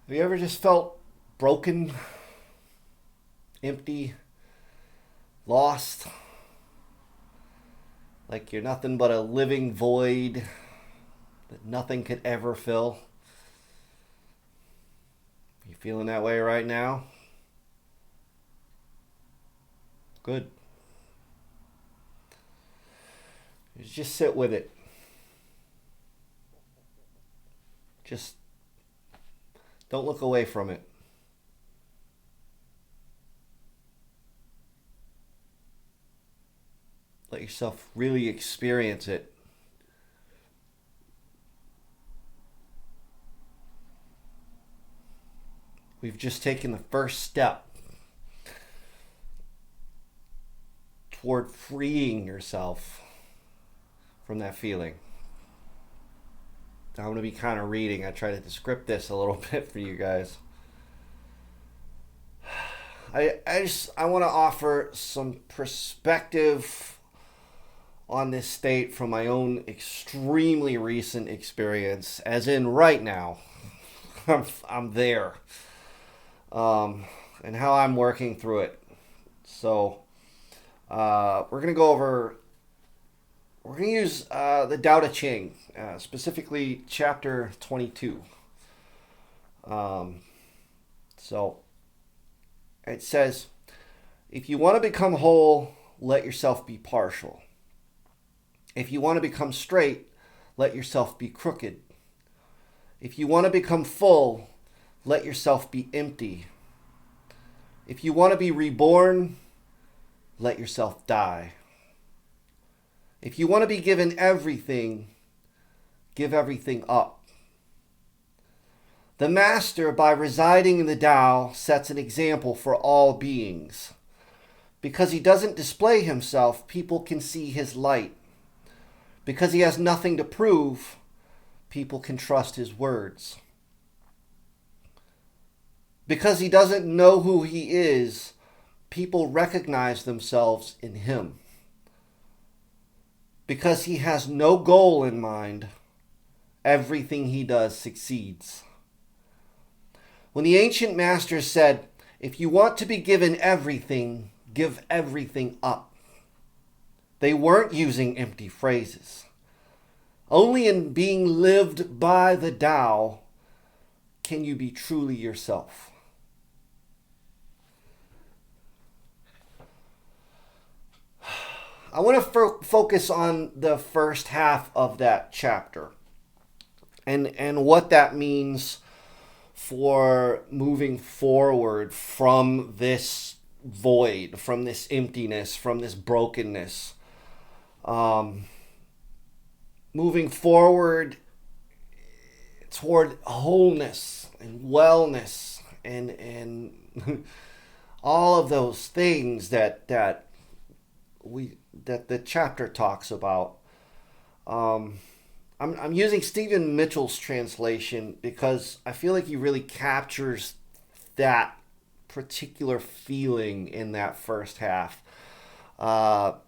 Have you ever just felt broken, empty, lost? Like you're nothing but a living void that nothing could ever fill? You feeling that way right now? Good. Just sit with it. Just don't look away from it. Let yourself really experience it. We've just taken the first step toward freeing yourself from that feeling. I'm going to be kind of reading. I try to script this a little bit for you guys. I want to offer some perspective on this state from my own extremely recent experience, as in right now. I'm there. And how I'm working through it. So we're going to go over, we're going to use the Tao Te Ching, specifically chapter 22. So it says, if you want to become whole, let yourself be partial. If you want to become straight, let yourself be crooked. If you want to become full, let yourself be empty. If you want to be reborn, let yourself die. If you want to be given everything, give everything up. The Master, by residing in the Tao, sets an example for all beings. Because he doesn't display himself, people can see his light. Because he has nothing to prove, people can trust his words. Because he doesn't know who he is, people recognize themselves in him. Because he has no goal in mind, everything he does succeeds. When the ancient masters said, if you want to be given everything, give everything up, they weren't using empty phrases. Only in being lived by the Tao can you be truly yourself. I want to focus on the first half of that chapter and what that means for moving forward from this void, from this emptiness, from this brokenness. Moving forward toward wholeness and wellness and all of those things that the chapter talks about. I'm using Stephen Mitchell's translation because I feel like he really captures that particular feeling in that first half. Jia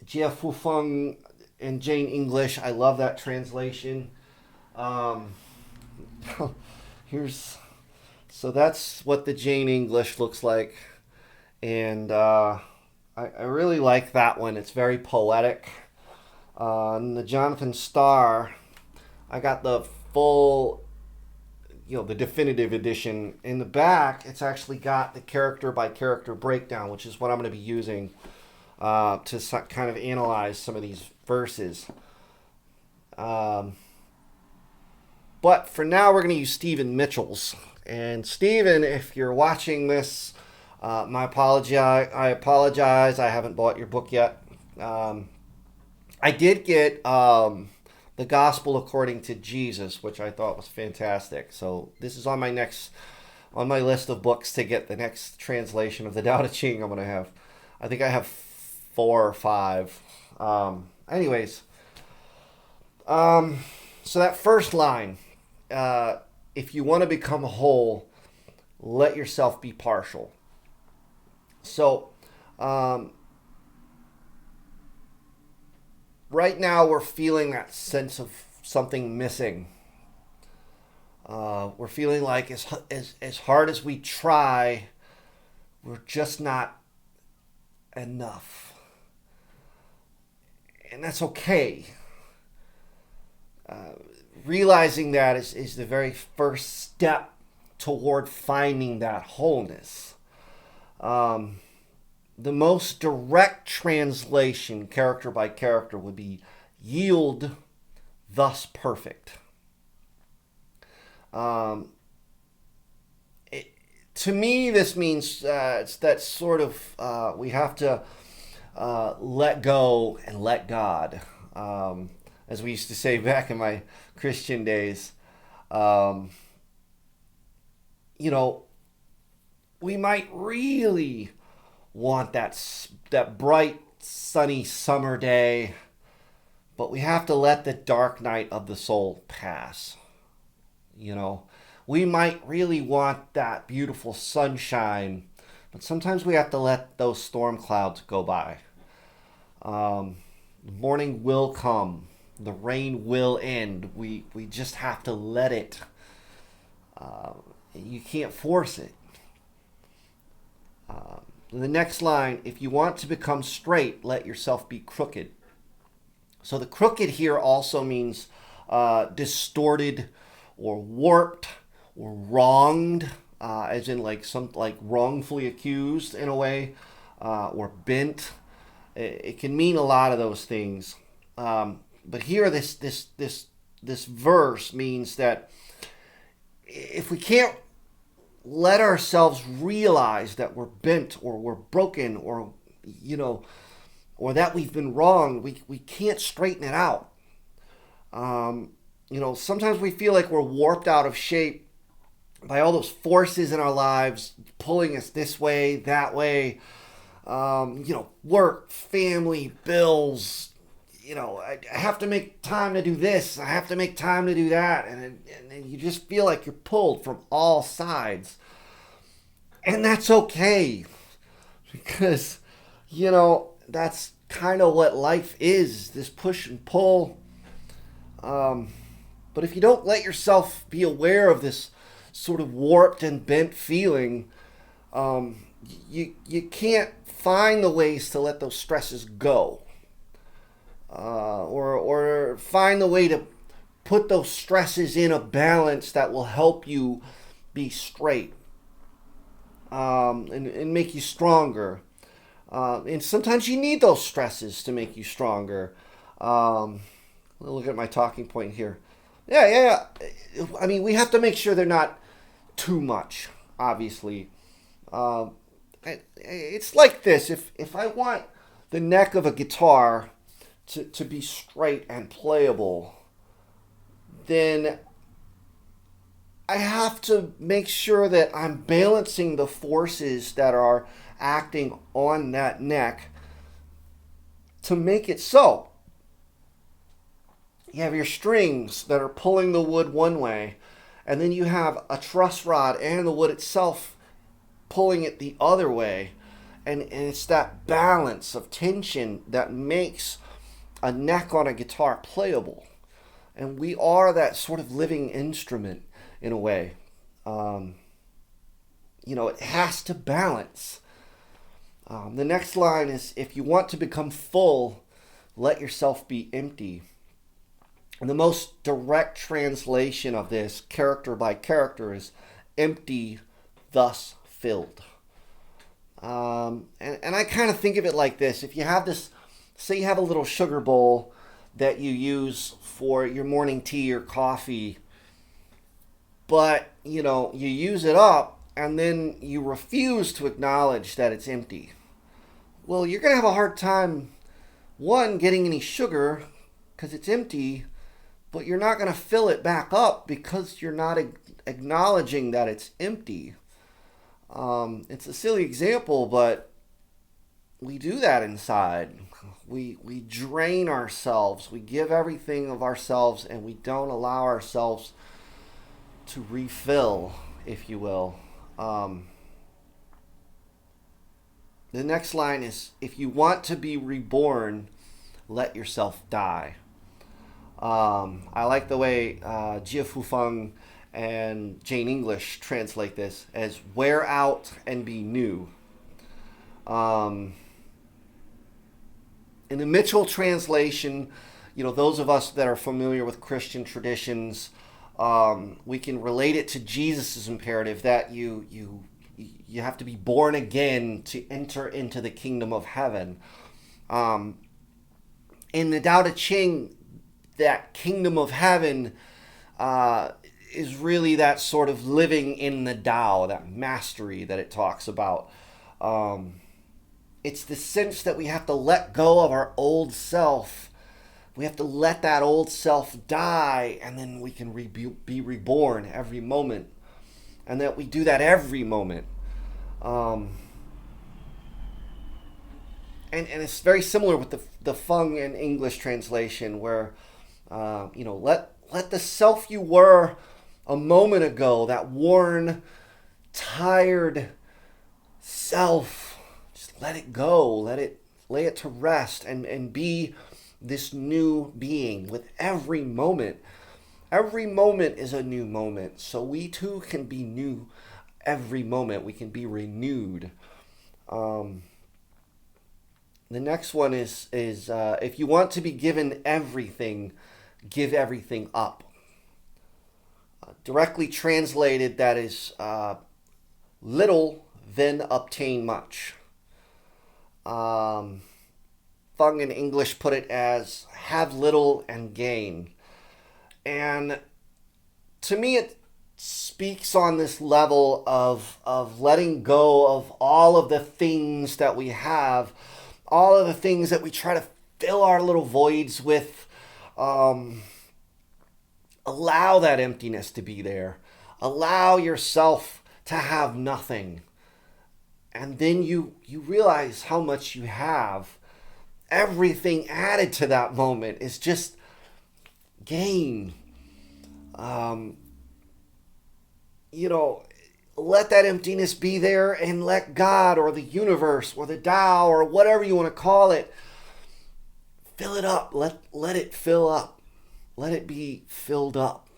Fufeng and Jane English, I love that translation. So that's what the Jane English looks like, and I really like that one. It's very poetic. And the Jonathan Starr, I got the full, the definitive edition. In the back, it's actually got the character by character breakdown, which is what I'm going to be using to kind of analyze some of these verses. But for now, we're going to use Stephen Mitchell's. And Stephen, if you're watching this, I apologize. I haven't bought your book yet. I did get The Gospel According to Jesus, which I thought was fantastic. So this is on my list of books to get the next translation of the Tao Te Ching I'm going to have. I think I have 4 or 5. Anyways, so that first line, if you want to become whole, let yourself be partial. So, right now we're feeling that sense of something missing. We're feeling like as hard as we try, we're just not enough. And that's okay. Uh, Realizing that is the very first step toward finding that wholeness. Um, the most direct translation, character by character, would be yield, thus perfect. Um, to me, this means it's that sort of we have to let go and let God. As we used to say back in my Christian days, um, you know, we might really want that bright, sunny summer day, but we have to let the dark night of the soul pass. You know, we might really want that beautiful sunshine, but sometimes we have to let those storm clouds go by. The morning will come. The rain will end. We just have to let it. Uh, you can't force it. The next line, if you want to become straight, let yourself be crooked. So the crooked here also means distorted or warped or wronged, as in like wrongfully accused in a way, or bent. It can mean a lot of those things. But here, this verse means that if we can't let ourselves realize that we're bent or we're broken or or that we've been wronged, we can't straighten it out. Sometimes we feel like we're warped out of shape by all those forces in our lives pulling us this way, that way. Work, family, bills. I have to make time to do this. I have to make time to do that. And you just feel like you're pulled from all sides. And that's okay. Because, that's kind of what life is, this push and pull. But if you don't let yourself be aware of this sort of warped and bent feeling, you can't find the ways to let those stresses go. Or find the way to put those stresses in a balance that will help you be straight, and make you stronger. And sometimes you need those stresses to make you stronger. Look at my talking point here. Yeah. I mean, we have to make sure they're not too much, obviously. It's like this. If I want the neck of a guitar to be straight and playable, then I have to make sure that I'm balancing the forces that are acting on that neck to make it so. You have your strings that are pulling the wood one way, and then you have a truss rod and the wood itself pulling it the other way. And it's that balance of tension that makes a neck on a guitar playable. And we are that sort of living instrument in a way. It has to balance. The next line is, if you want to become full, let yourself be empty. And the most direct translation of this, character by character, is empty, thus filled. And I kind of think of it like this. If you have this, say you have a little sugar bowl that you use for your morning tea or coffee, but, you use it up and then you refuse to acknowledge that it's empty. Well, you're going to have a hard time, one, getting any sugar because it's empty, but you're not going to fill it back up because you're not acknowledging that it's empty. It's a silly example, but we do that inside. We drain ourselves. We give everything of ourselves, and we don't allow ourselves to refill, if you will. The next line is, if you want to be reborn, let yourself die. I like the way Jia Fufeng and Jane English translate this as wear out and be new. Um, in the Mitchell translation, those of us that are familiar with Christian traditions, we can relate it to Jesus' imperative that you have to be born again to enter into the kingdom of heaven. In the Tao Te Ching, that kingdom of heaven is really that sort of living in the Tao, that mastery that it talks about. It's the sense that we have to let go of our old self. We have to let that old self die, and then we can be reborn every moment. And that we do that every moment. And it's very similar with the Fung and English translation, where let the self you were a moment ago, that worn, tired self, just let it go, lay it to rest, and be this new being with every moment. Every moment is a new moment, so we too can be new every moment. We can be renewed. The next one is if you want to be given everything, give everything up. Directly translated, that is little, then obtain much. Fung in English put it as have little and gain. And to me, it speaks on this level of letting go of all of the things that we have, all of the things that we try to fill our little voids with. Allow that emptiness to be there. Allow yourself to have nothing. And then you realize how much you have. Everything added to that moment is just gain. Let that emptiness be there, and let God or the universe or the Tao or whatever you want to call it, fill it up. Let it fill up. Let it be filled up.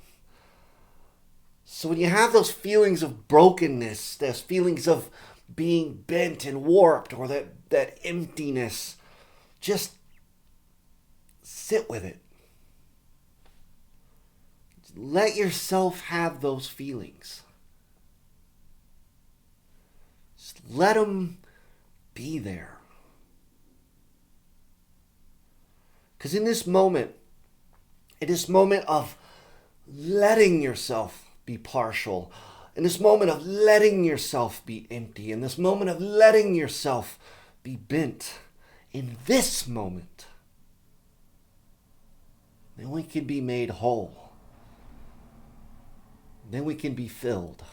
So when you have those feelings of brokenness, those feelings of being bent and warped, or that emptiness, just sit with it. Let yourself have those feelings. Just let them be there. Because in this moment of letting yourself be partial, in this moment of letting yourself be empty, in this moment of letting yourself be bent, in this moment, then we can be made whole. Then we can be filled.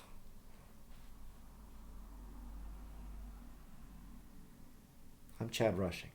I'm Chad Rushing.